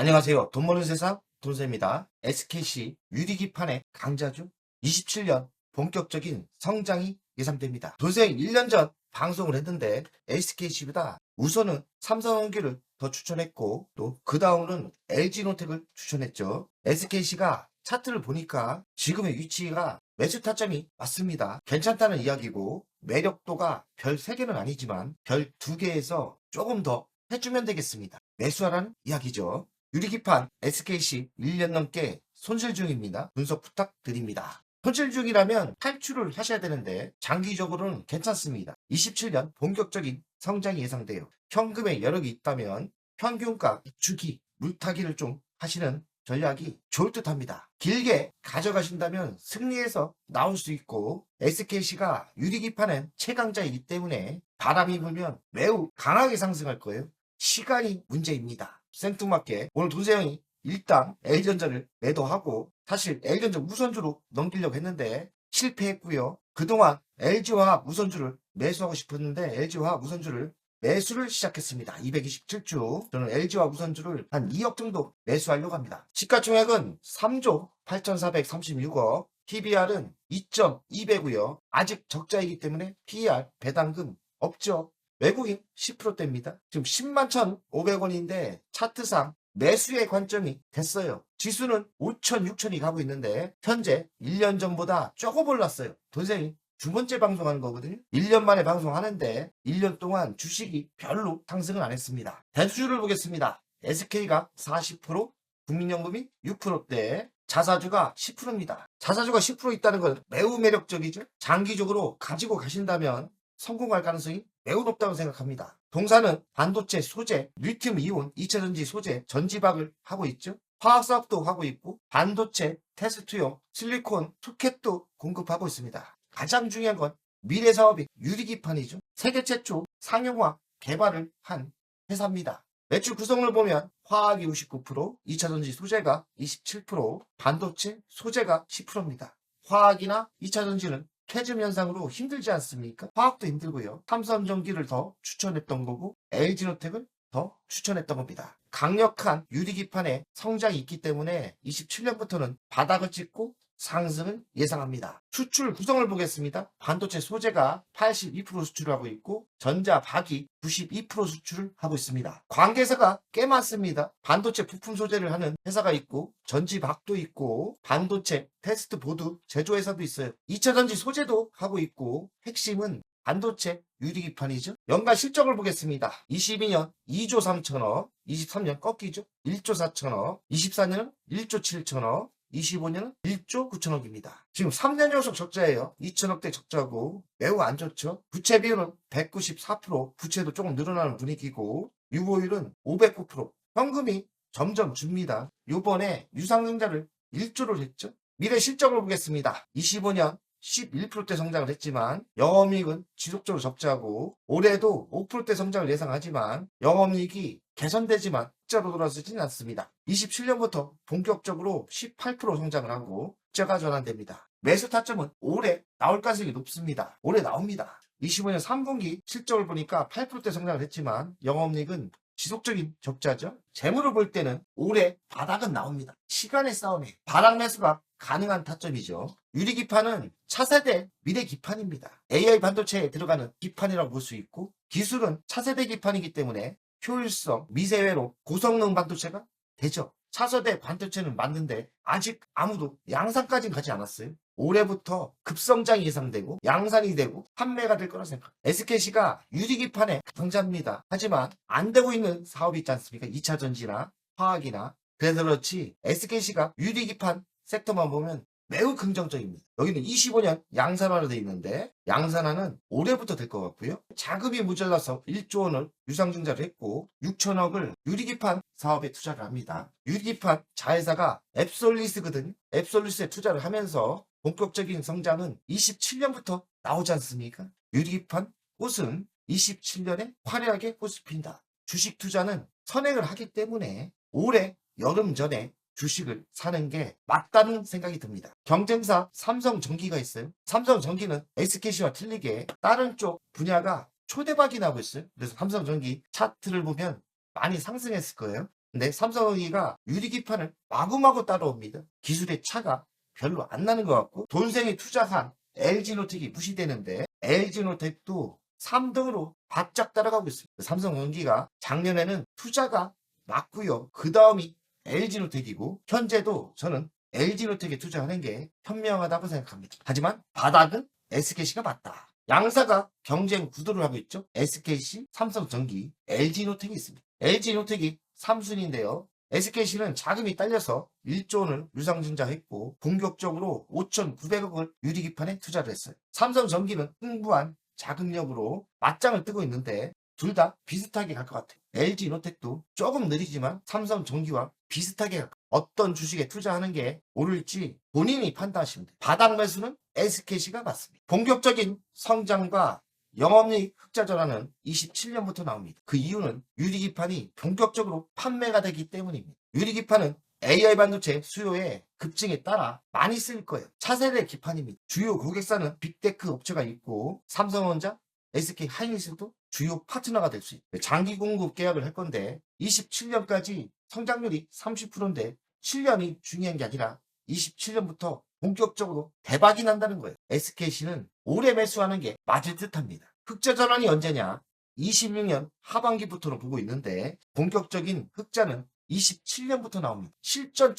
안녕하세요. 돈 버는 세상 돈세입니다. SKC 유리기판의 강자죠. 27년 본격적인 성장이 예상됩니다. 돈생 1년 전 방송을 했는데 SKC보다 우선은 삼성전기를 더 추천했고 또 그 다음은 LG노텍을 추천했죠. SKC가 차트를 보니까 지금의 위치가 매수 타점이 맞습니다. 괜찮다는 이야기고 매력도가 별 3개는 아니지만 별 2개에서 조금 더 해주면 되겠습니다. 매수하라는 이야기죠. 유리기판 SKC 1년 넘게 손실 중입니다. 분석 부탁드립니다. 손실 중이라면 탈출을 하셔야 되는데 장기적으로는 괜찮습니다. 27년 본격적인 성장이 예상돼요. 현금에 여력이 있다면 평균가 주기, 물타기를 좀 하시는 전략이 좋을 듯 합니다. 길게 가져가신다면 승리해서 나올 수 있고 SKC가 유리기판은 최강자이기 때문에 바람이 불면 매우 강하게 상승할 거예요. 시간이 문제입니다. 생뚱맞게 오늘 돈세형이 일단 L전자를 매도하고 사실 L전자 우선주로 넘기려고 했는데 실패했고요. 그동안 LG화학 우선주를 매수하고 싶었는데 LG화학 우선주를 매수를 시작했습니다. 227주. 저는 LG화학 우선주를 한 2억 정도 매수하려고 합니다. 시가총액은 3조 8,436억, PBR은 2.2배고요. 아직 적자이기 때문에 PER 배당금 없죠. 외국인 10%대입니다. 지금 10만 1,500원인데 차트상 매수의 관점이 됐어요. 지수는 5천, 6천이 가고 있는데 현재 1년 전보다 조금 올랐어요. 돈생이 두 번째 방송하는 거거든요. 1년 만에 방송하는데 1년 동안 주식이 별로 상승을 안 했습니다. 대수주를 보겠습니다. SK가 40%, 국민연금이 6%대, 자사주가 10%입니다. 자사주가 10% 있다는 건 매우 매력적이죠. 장기적으로 가지고 가신다면 성공할 가능성이 매우 높다고 생각합니다. 동사는 반도체 소재, 리튬 이온, 2차전지 소재, 전지박을 하고 있죠. 화학사업도 하고 있고 반도체 테스트용 실리콘 소켓도 공급하고 있습니다. 가장 중요한 건 미래 사업이 유리기판이죠. 세계 최초 상용화 개발을 한 회사입니다. 매출 구성을 보면 화학이 59%, 2차전지 소재가 27%, 반도체 소재가 10%입니다. 화학이나 2차전지는 캐즘 현상으로 힘들지 않습니까? 화학도 힘들고요. 삼성전기를 더 추천했던 거고 LG노텍을 더 추천했던 겁니다. 강력한 유리기판에 성장이 있기 때문에 27년부터는 바닥을 찍고 상승을 예상합니다. 수출 구성을 보겠습니다. 반도체 소재가 82% 수출을 하고 있고 전자박이 92% 수출을 하고 있습니다. 관계사가 꽤 많습니다. 반도체 부품 소재를 하는 회사가 있고 전지박도 있고 반도체 테스트 보드 제조회사도 있어요. 2차전지 소재도 하고 있고 핵심은 반도체 유리기판이죠. 연간 실적을 보겠습니다. 22년 2조 3천억, 23년 꺾이죠. 1조 4천억, 24년은 1조 7천억, 25년은 1조 9천억입니다. 지금 3년 연속 적자예요. 2천억대 적자고 매우 안 좋죠. 부채 비율은 194%, 부채도 조금 늘어나는 분위기고 유보율은 509%, 현금이 점점 줍니다. 요번에 유상증자를 1조를 했죠. 미래 실적을 보겠습니다. 25년 11%대 성장을 했지만 영업이익은 지속적으로 적자고 올해도 5%대 성장을 예상하지만 영업이익이 개선되지만 흑자로 돌아서지는 않습니다. 27년부터 본격적으로 18% 성장을 하고 흑자가 전환됩니다. 매수 타점은 올해 나올 가능성이 높습니다. 올해 나옵니다. 25년 3분기 실적을 보니까 8%대 성장을 했지만 영업이익은 지속적인 적자죠. 재물을 볼 때는 올해 바닥은 나옵니다. 시간의 싸움에 바닥 매수가 가능한 타점이죠. 유리기판은 차세대 미래 기판입니다. AI 반도체에 들어가는 기판이라고 볼 수 있고 기술은 차세대 기판이기 때문에 효율성, 미세외로 고성능 반도체가 되죠. 차세대 반도체는 맞는데 아직 아무도 양산까지는 가지 않았어요. 올해부터 급성장이 예상되고 양산이 되고 판매가 될 거라 생각합니다. SKC가 유리기판의 강자입니다. 하지만 안 되고 있는 사업이 있지 않습니까? 2차전지나 화학이나. 그래서 그렇지 SKC가 유리기판 섹터만 보면 매우 긍정적입니다. 여기는 25년 양산화로 되어 있는데 양산화는 올해부터 될 것 같고요. 자금이 모자라서 1조 원을 유상증자를 했고 6천억을 유리기판 사업에 투자를 합니다. 유리기판 자회사가 앱솔리스거든요. 앱솔리스에 투자를 하면서 본격적인 성장은 27년부터 나오지 않습니까? 유리기판 꽃은 27년에 화려하게 꽃을 핀다. 주식 투자는 선행을 하기 때문에 올해 여름 전에 주식을 사는 게 맞다는 생각이 듭니다. 경쟁사 삼성전기가 있어요. 삼성전기는 SKC와 틀리게 다른 쪽 분야가 초대박이 나고 있어요. 그래서 삼성전기 차트를 보면 많이 상승했을 거예요. 근데 삼성전기가 유리기판을 마구마구 따라옵니다. 기술의 차가 별로 안 나는 것 같고 돈생이 투자한 LG노텍이 무시되는데 LG노텍도 3등으로 바짝 따라가고 있습니다. 삼성전기가 작년에는 투자가 맞고요. 그 다음이 LG노텍이고 현재도 저는 LG노텍에 투자하는 게 현명하다고 생각합니다. 하지만 바닥은 SKC가 맞다. 양사가 경쟁 구도를 하고 있죠. SKC, 삼성전기, LG노텍이 있습니다. LG노텍이 3순위인데요. SKC는 자금이 딸려서 1조 원을 유상증자했고 공격적으로 5,900억을 유리기판에 투자를 했어요. 삼성전기는 풍부한 자금력으로 맞짱을 뜨고 있는데 둘 다 비슷하게 갈 것 같아요. LG노텍도 조금 느리지만 삼성전기와 비슷하게 갈 것 같아요. 어떤 주식에 투자하는 게 옳을지 본인이 판단하시면 돼요. 바닥 매수는 SKC가 맞습니다. 본격적인 성장과 영업이익 흑자 전환은 27년부터 나옵니다. 그 이유는 유리기판이 본격적으로 판매가 되기 때문입니다. 유리기판은 AI 반도체 수요의 급증에 따라 많이 쓸 거예요. 차세대 기판입니다. 주요 고객사는 빅테크 업체가 있고 삼성전자, SK 하이닉스도 주요 파트너가 될 수 있어요. 장기 공급 계약을 할 건데 27년까지 성장률이 30%인데 7년이 중요한 게 아니라 27년부터 본격적으로 대박이 난다는 거예요. SKC는 올해 매수하는 게 맞을 듯합니다. 흑자 전환이 언제냐? 26년 하반기부터로 보고 있는데 본격적인 흑자는 27년부터 나옵니다. 실전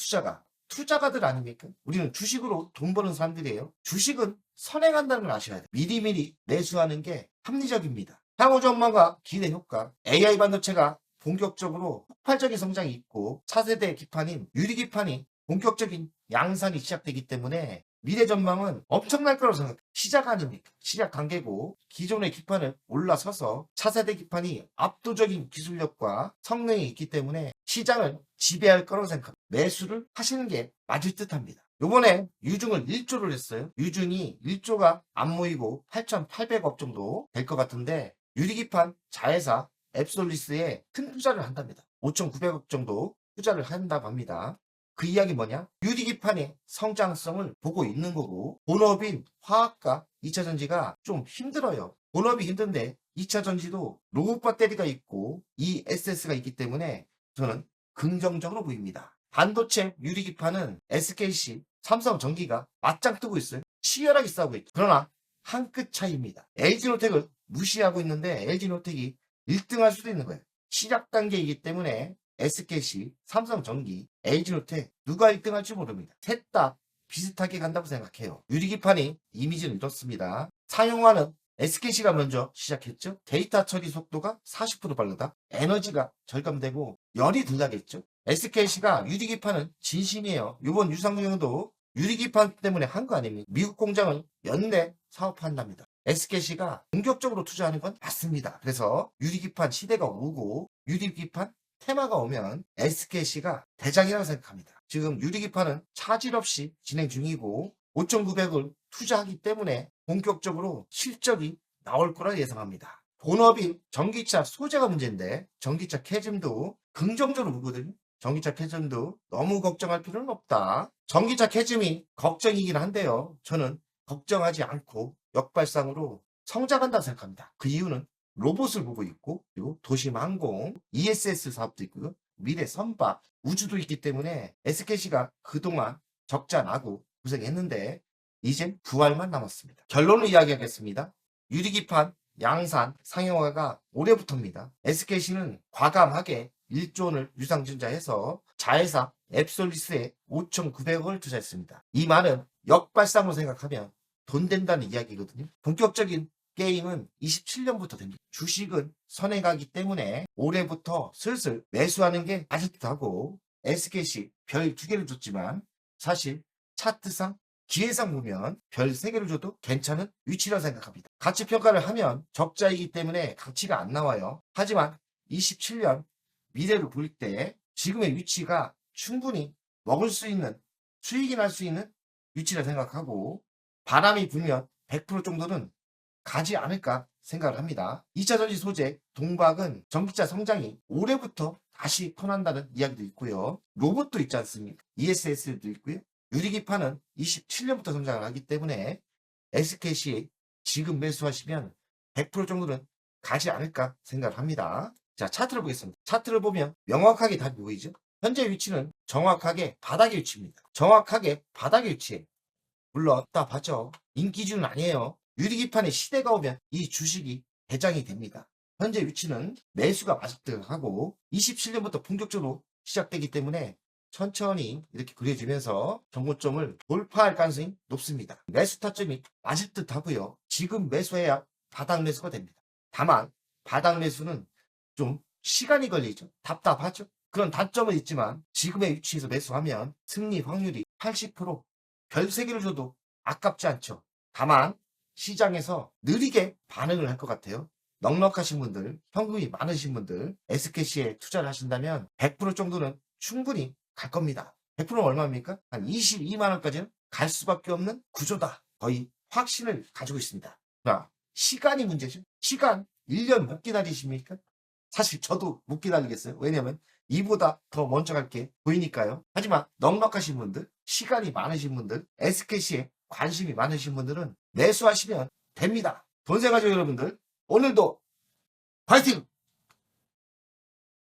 투자가들 아닙니까? 우리는 주식으로 돈 버는 사람들이에요. 주식은 선행한다는 걸 아셔야 돼요. 미리미리 매수하는 게 합리적입니다. 향후 전망과 기대 효과, AI 반도체가 본격적으로 폭발적인 성장이 있고 차세대 기판인 유리기판이 본격적인 양산이 시작되기 때문에 미래 전망은 엄청날 거라고 생각해요. 시작 아닙니까? 시작 단계고 기존의 기판을 올라서서 차세대 기판이 압도적인 기술력과 성능이 있기 때문에 시장을 지배할 거라고 생각합니다. 매수를 하시는 게 맞을 듯합니다. 요번에 유중을 1조를 했어요. 유중이 1조가 안 모이고 8,800억 정도 될 것 같은데 유리기판 자회사 앱솔리스에 큰 투자를 한답니다. 5,900억 정도 투자를 한다고 합니다. 그 이야기 뭐냐? 유리기판의 성장성을 보고 있는 거고 본업인 화학과 2차전지가 좀 힘들어요. 본업이 힘든데 2차전지도 로봇 배터리가 있고 ESS가 있기 때문에 저는 긍정적으로 보입니다. 반도체 유리기판은 SKC, 삼성전기가 맞짱 뜨고 있어요. 치열하게 싸우고 있죠. 그러나 한 끗 차이입니다. LG노텍을 무시하고 있는데 LG노텍이 1등 할 수도 있는 거예요. 시작 단계이기 때문에 SKC, 삼성전기, LG노텍 누가 1등 할지 모릅니다. 셋 다 비슷하게 간다고 생각해요. 유리기판이 이미지는 이렇습니다. 사용화는 SKC가 먼저 시작했죠. 데이터 처리 속도가 40% 빠르다. 에너지가 절감되고 열이 덜 나겠죠. SKC가 유리기판은 진심이에요. 이번 유상증도 유리기판 때문에 한 거 아닙니까? 미국 공장을 연내 사업한답니다. SKC가 본격적으로 투자하는 건 맞습니다. 그래서 유리기판 시대가 오고 유리기판 테마가 오면 SKC가 대장이라고 생각합니다. 지금 유리기판은 차질 없이 진행 중이고 5,900을 투자하기 때문에 본격적으로 실적이 나올 거라 예상합니다. 본업인 전기차 소재가 문제인데 전기차 캐즘도 긍정적으로 보거든요. 전기차 캐즘도 너무 걱정할 필요는 없다. 전기차 캐즘이 걱정이긴 한데요. 저는 걱정하지 않고 역발상으로 성장한다고 생각합니다. 그 이유는 로봇을 보고 있고 그리고 도심항공, ESS 사업도 있고요. 미래 선박, 우주도 있기 때문에 SKC가 그동안 적자 나고 고생했는데 이젠 부활만 남았습니다. 결론을 이야기하겠습니다. 유리기판, 양산, 상용화가 올해부터입니다. SKC는 과감하게 1조 원을 유상증자해서 자회사 앱솔리스에 5,900억을 투자했습니다. 이 말은 역발상으로 생각하면 돈 된다는 이야기거든요. 본격적인 게임은 27년부터 됩니다. 주식은 선행하기 때문에 올해부터 슬슬 매수하는 게 맞을 듯하고 SKC 별 2개를 줬지만 사실 차트상 기회상 보면 별 3개를 줘도 괜찮은 위치라 생각합니다. 가치 평가를 하면 적자이기 때문에 가치가 안 나와요. 하지만 27년 미래를 볼 때 지금의 위치가 충분히 먹을 수 있는 수익이 날 수 있는 위치라 생각하고 바람이 불면 100% 정도는 가지 않을까 생각을 합니다. 2차전지 소재 동박은 전기차 성장이 올해부터 다시 터난다는 이야기도 있고요. 로봇도 있지 않습니까? ESS도 있고요. 유리기판은 27년부터 성장을 하기 때문에 SKC 지금 매수하시면 100% 정도는 가지 않을까 생각을 합니다. 자, 차트를 보겠습니다. 차트를 보면 명확하게 답이 보이죠? 현재 위치는 정확하게 바닥의 위치입니다. 정확하게 바닥의 위치에. 물론 다 봤죠. 인기주는 아니에요. 유리기판의 시대가 오면 이 주식이 대장이 됩니다. 현재 위치는 매수가 마집등하고 27년부터 본격적으로 시작되기 때문에 천천히 이렇게 그려지면서 정고점을 돌파할 가능성이 높습니다. 매수 타점이 맞을 듯 하고요. 지금 매수해야 바닥 매수가 됩니다. 다만 바닥 매수는 좀 시간이 걸리죠. 답답하죠. 그런 단점은 있지만 지금의 위치에서 매수하면 승리 확률이 80%, 별 3개를 줘도 아깝지 않죠. 다만 시장에서 느리게 반응을 할 것 같아요. 넉넉하신 분들, 현금이 많으신 분들, SKC에 투자를 하신다면 100% 정도는 충분히 갈 겁니다. 100%는 얼마입니까? 한 22만 원까지는 갈 수밖에 없는 구조다. 거의 확신을 가지고 있습니다. 자, 시간이 문제죠. 시간 1년 못 기다리십니까? 사실 저도 못 기다리겠어요. 왜냐면 이보다 더 먼저 갈 게 보이니까요. 하지만 넉넉하신 분들, 시간이 많으신 분들, SKC에 관심이 많으신 분들은 매수하시면 됩니다. 돈생가족 여러분들, 오늘도 파이팅!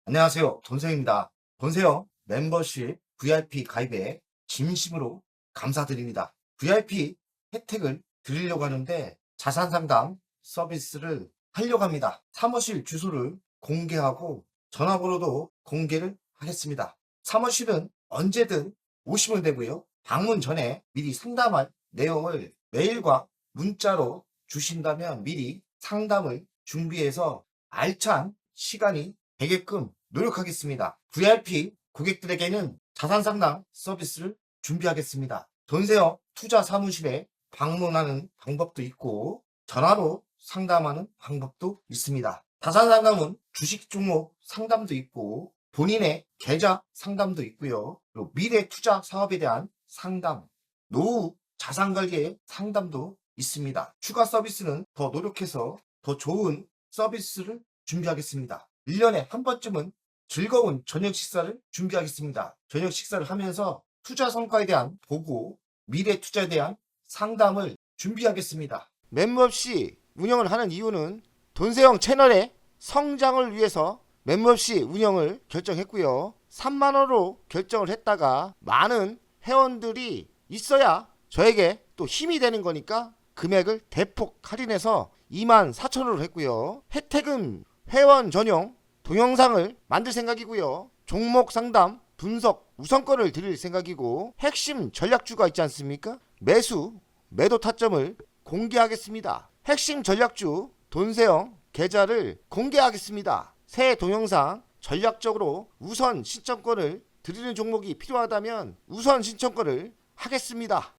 안녕하세요. 돈생입니다. 돈세요 멤버십 VIP 가입에 진심으로 감사드립니다. VIP 혜택을 드리려고 하는데 자산상담 서비스를 하려고 합니다. 사무실 주소를 공개하고 전화번호도 공개를 하겠습니다. 사무실은 언제든 오시면 되고요. 방문 전에 미리 상담할 내용을 메일과 문자로 주신다면 미리 상담을 준비해서 알찬 시간이 되게끔 노력하겠습니다. VIP 고객들에게는 자산상담 서비스를 준비하겠습니다. 돈세요 투자 사무실에 방문하는 방법도 있고 전화로 상담하는 방법도 있습니다. 자산상담은 주식 종목 상담도 있고 본인의 계좌 상담도 있고요. 그리고 미래 투자 사업에 대한 상담, 노후 자산관리의 상담도 있습니다. 추가 서비스는 더 노력해서 더 좋은 서비스를 준비하겠습니다. 1년에 한 번쯤은 즐거운 저녁 식사를 준비하겠습니다. 저녁 식사를 하면서 투자 성과에 대한 보고, 미래 투자에 대한 상담을 준비하겠습니다. 멤버십 운영을 하는 이유는 돈세영 채널의 성장을 위해서 멤버십 운영을 결정했고요. 3만원으로 결정을 했다가 많은 회원들이 있어야 저에게 또 힘이 되는 거니까 금액을 대폭 할인해서 24,000원으로 했고요. 혜택은 회원 전용 동영상을 만들 생각이고요. 종목 상담, 분석, 우선권을 드릴 생각이고 핵심 전략주가 있지 않습니까? 매수, 매도 타점을 공개하겠습니다. 핵심 전략주 돈세영 계좌를 공개하겠습니다. 새 동영상 전략적으로 우선 신청권을 드리는 종목이 필요하다면 우선 신청권을 하겠습니다.